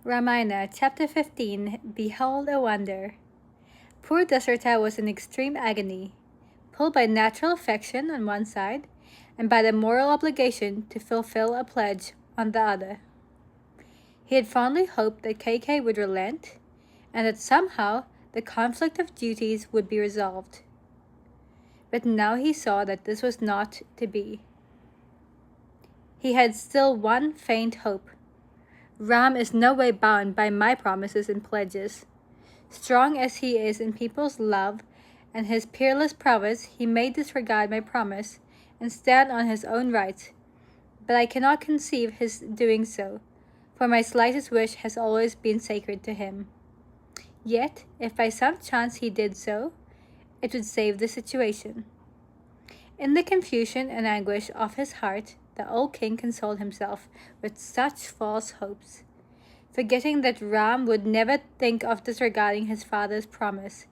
Ramayana Chapter 15 Behold a Wonder. Poor Dasartha was in extreme agony, pulled by natural affection on one side and by the moral obligation to fulfill a pledge on the other. He had fondly hoped that KK would relent and that somehow the conflict of duties would be resolved. But now he saw that this was not to be. He had still one faint hope. Ram is no way bound by my promises and pledges. Strong as he is in people's love and his peerless prowess, he may disregard my promise and stand on his own rights. But I cannot conceive his doing so, for my slightest wish has always been sacred to him. Yet, if by some chance he did so, it would save the situation. In the confusion and anguish of his heart, the old king consoled himself with such false hopes, forgetting that Ram would never think of disregarding his father's promise,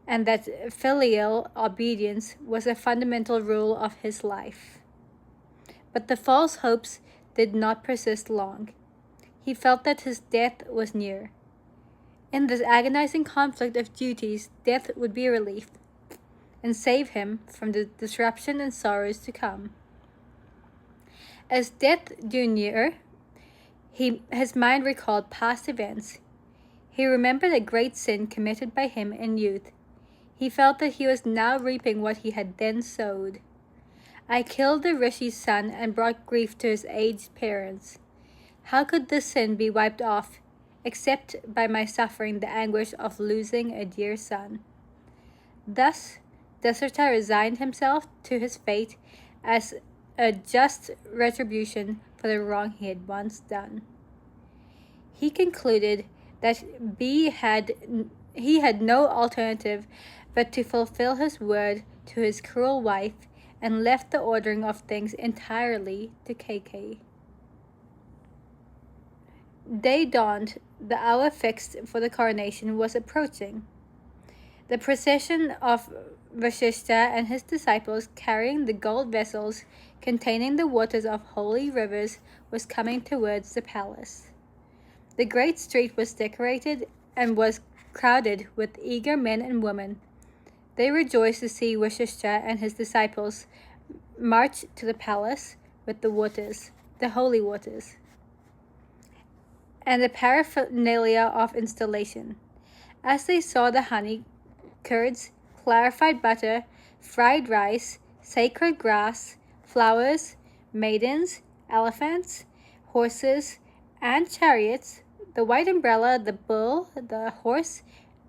and that filial obedience was a fundamental rule of his life. But the false hopes did not persist long. He felt that his death was near. In this agonizing conflict of duties, death would be a relief, and save him from the disruption and sorrows to come. As death drew nearer, his mind recalled past events. He remembered a great sin committed by him in youth. He felt that he was now reaping what he had then sowed. I killed the rishi's son and brought grief to his aged parents. How could this sin be wiped off, except by my suffering the anguish of losing a dear son? Thus, Dasartha resigned himself to his fate as a just retribution for the wrong he had once done. He concluded that he had no alternative but to fulfill his word to his cruel wife and left the ordering of things entirely to KK. Day dawned. The hour fixed for the coronation was approaching. The procession of Vasishtha and his disciples carrying the gold vessels containing the waters of holy rivers was coming towards the palace. The great street was decorated and was crowded with eager men and women. They rejoiced to see Vasishtha and his disciples march to the palace with the waters, the holy waters, and the paraphernalia of installation. As they saw the honey, curds, clarified butter, fried rice, sacred grass, flowers, maidens, elephants, horses, and chariots, the white umbrella, the bull, the horse,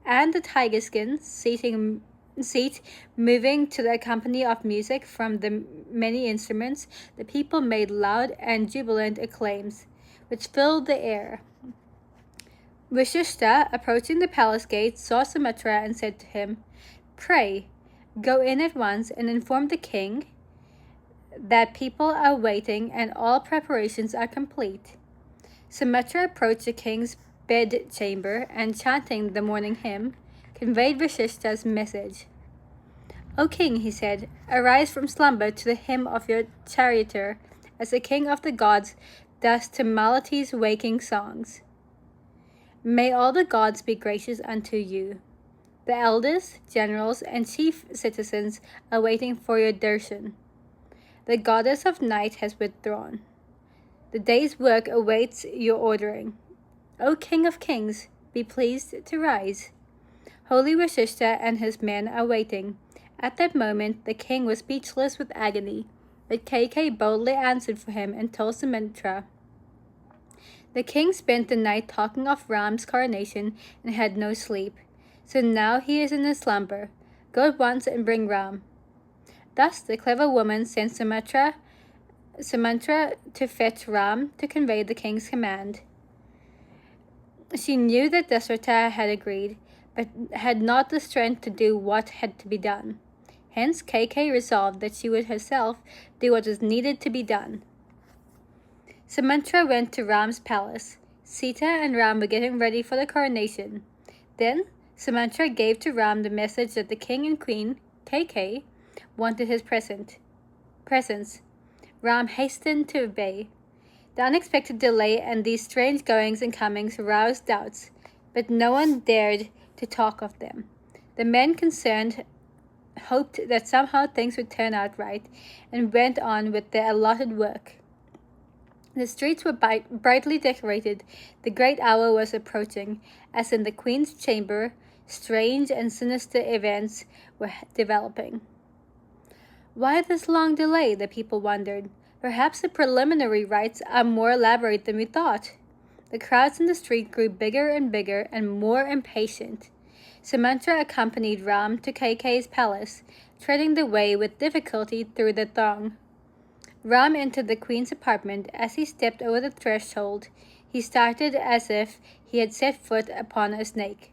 and the tiger skin seat moving to the accompaniment of music from the many instruments, the people made loud and jubilant acclaims, which filled the air. Vasishtha, approaching the palace gate, saw Sumitra and said to him, "Pray, go in at once and inform the king that people are waiting and all preparations are complete." Sumitra approached the king's bedchamber and, chanting the morning hymn, conveyed Vasishtha's message. "O king," he said, "arise from slumber to the hymn of your charioteer, as the king of the gods does to Malati's waking songs. May all the gods be gracious unto you. The elders, generals, and chief citizens are waiting for your darshan. The goddess of night has withdrawn. The day's work awaits your ordering. O King of Kings, be pleased to rise. Holy Vasishtha and his men are waiting." At that moment, the king was speechless with agony, but KK boldly answered for him and told Sumitra. The king spent the night talking of Ram's coronation and had no sleep, so now he is in a slumber. Go at once and bring Ram. Thus the clever woman sent Sumitra to fetch Ram to convey the king's command. She knew that Dasartha had agreed, but had not the strength to do what had to be done. Hence KK resolved that she would herself do what was needed to be done. Sumitra went to Ram's palace. Sita and Ram were getting ready for the coronation. Then Sumitra gave to Ram the message that the king and queen, KK, wanted his presence. Ram hastened to obey. The unexpected delay and these strange goings and comings roused doubts, but no one dared to talk of them. The men concerned hoped that somehow things would turn out right and went on with their allotted work. The streets were brightly decorated. The great hour was approaching, as in the Queen's chamber, strange and sinister events were developing. Why this long delay, the people wondered. Perhaps the preliminary rites are more elaborate than we thought. The crowds in the street grew bigger and bigger and more impatient. Sumantra accompanied Ram to KK's palace, treading the way with difficulty through the throng. Ram entered the queen's apartment. As he stepped over the threshold, he started as if he had set foot upon a snake.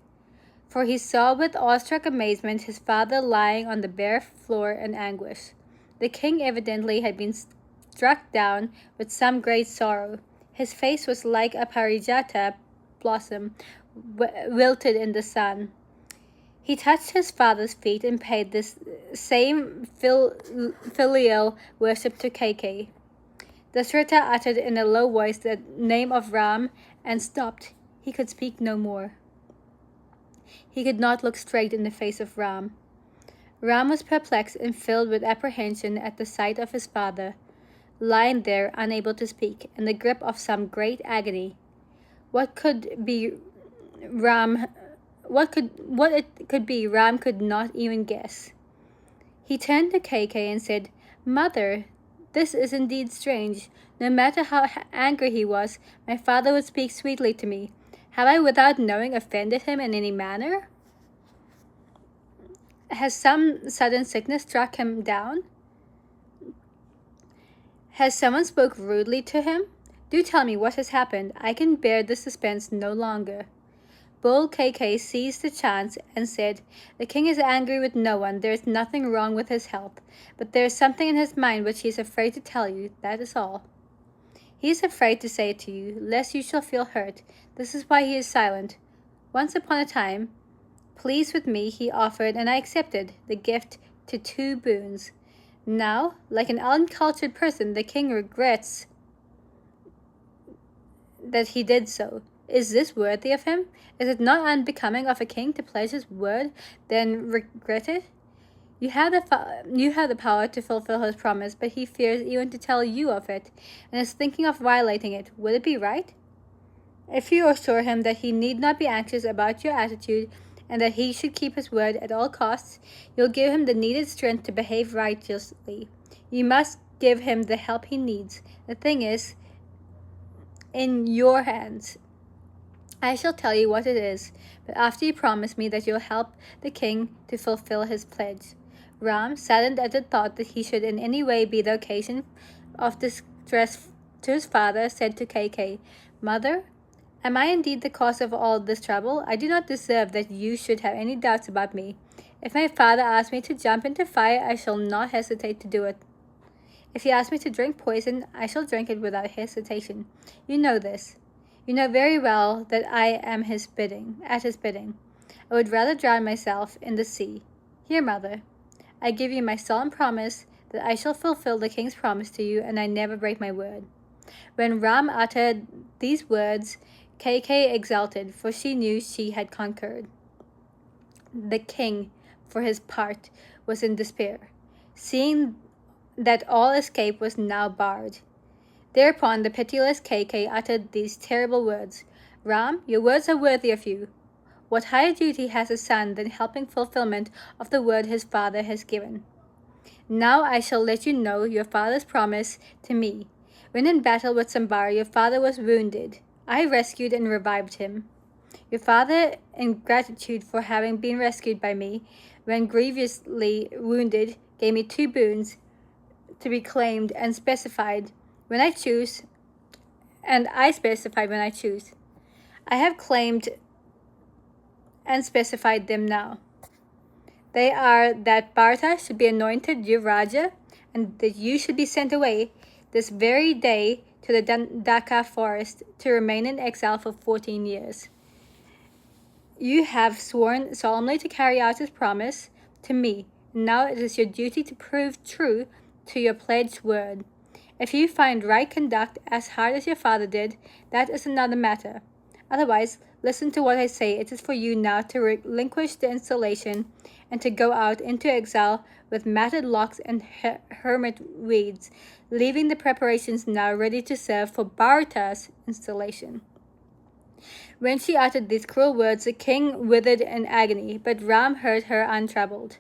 For he saw with awestruck amazement his father lying on the bare floor in anguish. The king evidently had been struck down with some great sorrow. His face was like a parijata blossom wilted in the sun. He touched his father's feet and paid this same filial worship to KK. Dasratha uttered in a low voice the name of Ram and stopped. He could speak no more. He could not look straight in the face of Ram. Ram was perplexed and filled with apprehension at the sight of his father, lying there unable to speak, in the grip of some great agony. What it could be, Ram could not even guess. He turned to KK and said, "Mother, this is indeed strange. No matter how angry he was, my father would speak sweetly to me. Have I, without knowing, offended him in any manner? Has some sudden sickness struck him down? Has someone spoke rudely to him? Do tell me what has happened. I can bear the suspense no longer." Bull KK seized the chance and said, "The king is angry with no one. There is nothing wrong with his health, but there is something in his mind which he is afraid to tell you, that is all. He is afraid to say it to you, lest you shall feel hurt. This is why he is silent. Once upon a time, pleased with me, he offered, and I accepted, the gift to 2 boons. Now, like an uncultured person, the king regrets that he did so. Is this worthy of him? Is it not unbecoming of a king to pledge his word, then regret it? You have the power to fulfill his promise, but he fears even to tell you of it, and is thinking of violating it. Would it be right? If you assure him that he need not be anxious about your attitude, and that he should keep his word at all costs, you'll give him the needed strength to behave righteously. You must give him the help he needs. The thing is in your hands. I shall tell you what it is, but after you promise me that you'll help the king to fulfill his pledge." Ram, saddened at the thought that he should in any way be the occasion of distress to his father, said to KK, "Mother, am I indeed the cause of all this trouble? I do not deserve that you should have any doubts about me. If my father asks me to jump into fire, I shall not hesitate to do it. If he asks me to drink poison, I shall drink it without hesitation. You know this. You know very well that I am at his bidding. I would rather drown myself in the sea. Here, mother, I give you my solemn promise that I shall fulfill the king's promise to you, and I never break my word." When Ram uttered these words, KK exulted, for she knew she had conquered. The king, for his part, was in despair, seeing that all escape was now barred. Thereupon the pitiless KK uttered these terrible words, "Ram, your words are worthy of you. What higher duty has a son than helping fulfillment of the word his father has given? Now I shall let you know your father's promise to me. When in battle with Sambara, your father was wounded. I rescued and revived him. Your father, in gratitude for having been rescued by me, when grievously wounded, gave me 2 boons to be claimed and specified when I choose, and I specified when I choose. I have claimed and specified them now. They are that Bharata should be anointed your Raja, and that you should be sent away this very day to the Dhaka forest to remain in exile for 14 years. You have sworn solemnly to carry out his promise to me. Now it is your duty to prove true to your pledged word. If you find right conduct as hard as your father did, that is another matter. Otherwise, listen to what I say. It is for you now to relinquish the installation and to go out into exile with matted locks and hermit weeds, leaving the preparations now ready to serve for Bharata's installation." When she uttered these cruel words, the king withered in agony, but Ram heard her untroubled.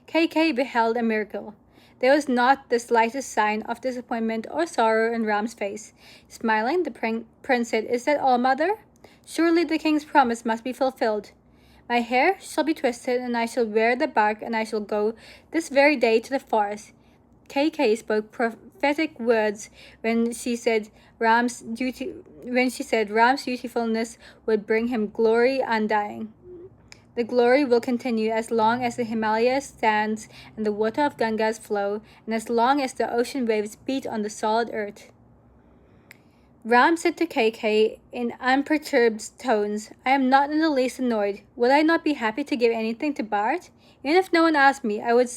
K beheld a miracle. There was not the slightest sign of disappointment or sorrow in Ram's face. Smiling, the prince said, "Is that all, mother? Surely the king's promise must be fulfilled. My hair shall be twisted, and I shall wear the bark, and I shall go this very day to the forest." K spoke prophetic words when she said Ram's dutifulness would bring him glory undying. The glory will continue as long as the Himalayas stands and the water of Gangas flow, and as long as the ocean waves beat on the solid earth. Ram said to K in unperturbed tones, "I am not in the least annoyed. Would I not be happy to give anything to Bharat? Even if no one asked me, I would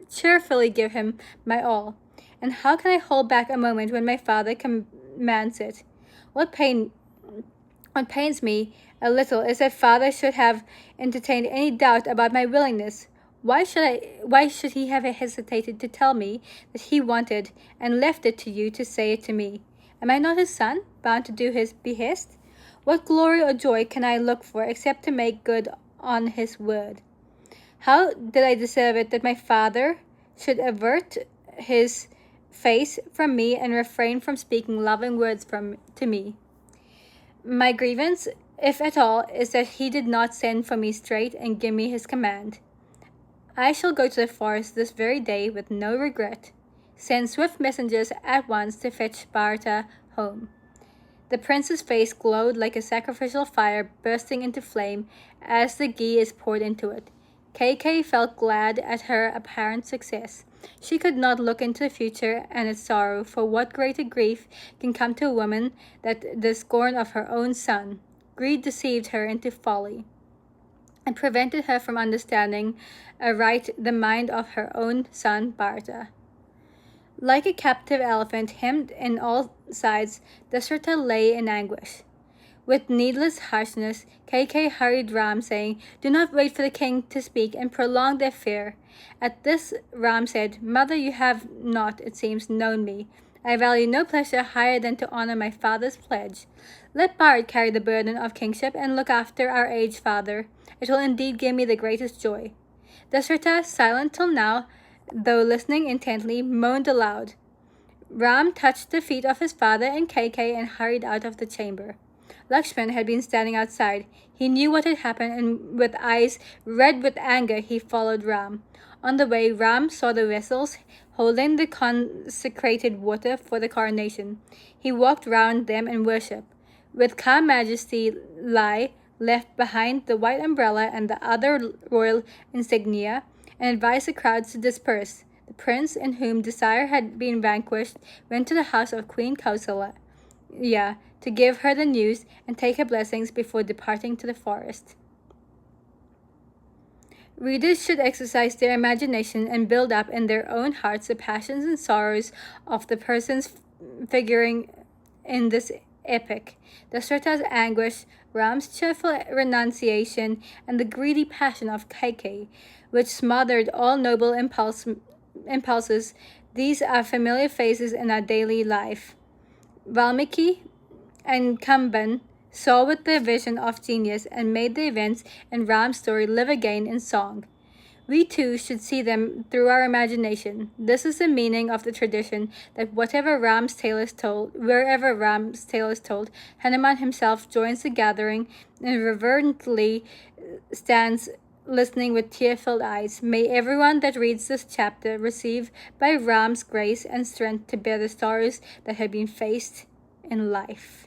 cheerfully give him my all. And how can I hold back a moment when my father commands it? What pains me a little is that father should have entertained any doubt about my willingness. Why should he have hesitated to tell me that he wanted, and left it to you to say it to me? Am I not his son, bound to do his behest? What glory or joy can I look for except to make good on his word? How did I deserve it that my father should avert his face from me and refrain from speaking loving words to me? My grievance, if at all, is that he did not send for me straight and give me his command. I shall go to the forest this very day with no regret. Send swift messengers at once to fetch Bharata home." The prince's face glowed like a sacrificial fire bursting into flame as the ghee is poured into it. K felt glad at her apparent success. She could not look into the future and its sorrow, for what greater grief can come to a woman than the scorn of her own son? Greed deceived her into folly, and prevented her from understanding aright the mind of her own son Bharata. Like a captive elephant hemmed in all sides, Dasharatha lay in anguish. With needless harshness, K hurried Ram, saying, "Do not wait for the king to speak and prolong their fear." At this Ram said, "Mother, you have not, it seems, known me. I value no pleasure higher than to honor my father's pledge. Let Bharat carry the burden of kingship and look after our aged father. It will indeed give me the greatest joy." Dasharatha, silent till now, though listening intently, moaned aloud. Ram touched the feet of his father and K and hurried out of the chamber. Lakshman had been standing outside. He knew what had happened, and with eyes red with anger, he followed Ram. On the way, Ram saw the vessels holding the consecrated water for the coronation. He walked round them in worship. With calm majesty, Lai left behind the white umbrella and the other royal insignia, and advised the crowds to disperse. The prince, in whom desire had been vanquished, went to the house of Queen Kausalya to give her the news and take her blessings before departing to the forest. Readers should exercise their imagination and build up in their own hearts the passions and sorrows of the persons figuring in this epic. Dasharatha's anguish, Ram's cheerful renunciation, and the greedy passion of K, which smothered all noble impulses. These are familiar faces in our daily life. Valmiki and Kamban saw with their vision of genius and made the events in Ram's story live again in song. We too should see them through our imagination. This is the meaning of the tradition that wherever Ram's tale is told, Hanuman himself joins the gathering and reverently stands listening with tear-filled eyes. May everyone that reads this chapter receive by Ram's grace and strength to bear the sorrows that have been faced in life.